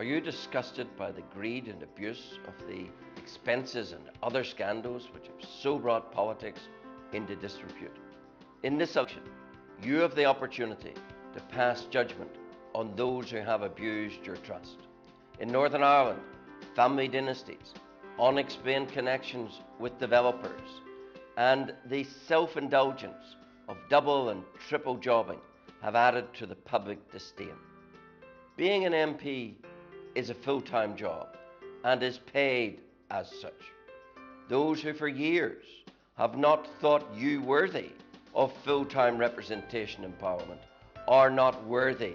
Are you disgusted by the greed and abuse of the expenses and other scandals which have so brought politics into disrepute? In this election, you have the opportunity to pass judgment on those who have abused your trust. In Northern Ireland, family dynasties, unexplained connections with developers, and the self-indulgence of double and triple jobbing have added to the public disdain. Being an MP is a full-time job and is paid as such. Those who for years have not thought you worthy of full-time representation in Parliament are not worthy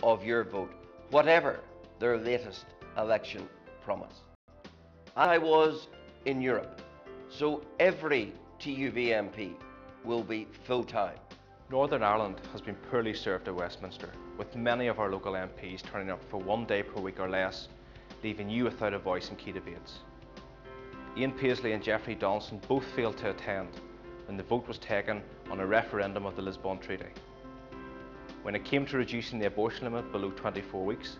of your vote, whatever their latest election promise. I was in Europe, so every TUV MP will be full-time. Northern Ireland has been poorly served at Westminster, with many of our local MPs turning up for 1 day per week or less, leaving you without a voice in key debates. Ian Paisley and Jeffrey Donaldson both failed to attend when the vote was taken on a referendum of the Lisbon Treaty. When it came to reducing the abortion limit below 24 weeks,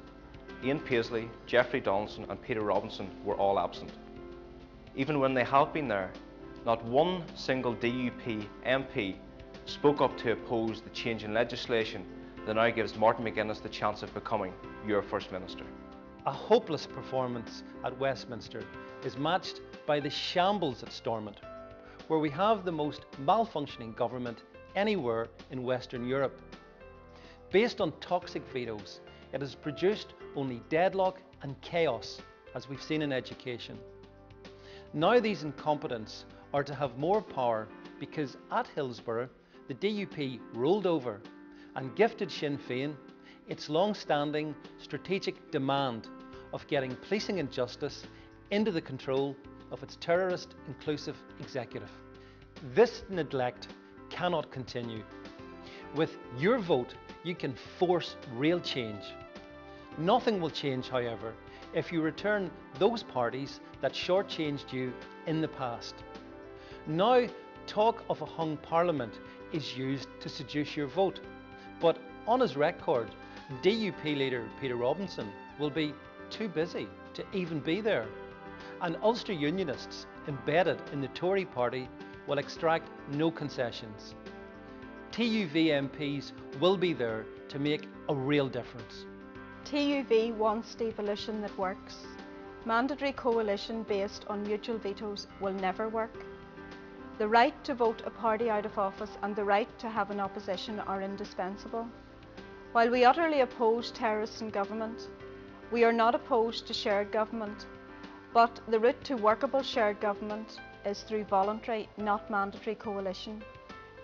Ian Paisley, Jeffrey Donaldson and Peter Robinson were all absent. Even when they have been there, not one single DUP MP spoke up to oppose the change in legislation that now gives Martin McGuinness the chance of becoming your First Minister. A hopeless performance at Westminster is matched by the shambles at Stormont, where we have the most malfunctioning government anywhere in Western Europe. Based on toxic vetoes, it has produced only deadlock and chaos, as we've seen in education. Now these incompetents are to have more power because at Hillsborough, the DUP rolled over and gifted Sinn Féin its long-standing strategic demand of getting policing and justice into the control of its terrorist inclusive executive. This neglect cannot continue. With your vote, you can force real change. Nothing will change, however, if you return those parties that shortchanged you in the past. Now, talk of a hung parliament is used to seduce your vote, but on his record, DUP leader Peter Robinson will be too busy to even be there, and Ulster Unionists embedded in the Tory party will extract no concessions. TUV MPs will be there to make a real difference. TUV wants devolution that works. Mandatory coalition based on mutual vetoes will never work. The right to vote a party out of office and the right to have an opposition are indispensable. While we utterly oppose terrorists in government, we are not opposed to shared government, but the route to workable shared government is through voluntary, not mandatory coalition.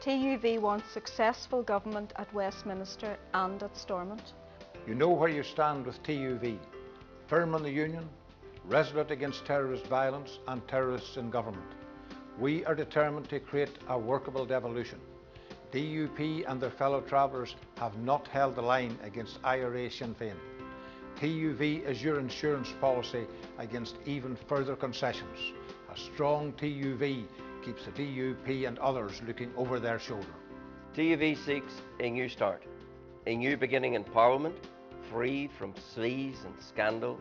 TUV wants successful government at Westminster and at Stormont. You know where you stand with TUV, firm on the union, resolute against terrorist violence and terrorists in government. We are determined to create a workable devolution. DUP and their fellow travellers have not held the line against IRA Sinn Féin. TUV is your insurance policy against even further concessions. A strong TUV keeps the DUP and others looking over their shoulder. TUV seeks a new start, a new beginning in Parliament, free from sleaze and scandal,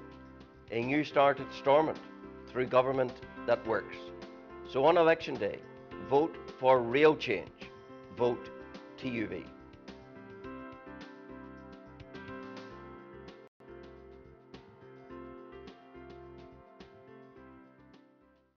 a new start at Stormont through government that works. So on election day, vote for real change. Vote TUV.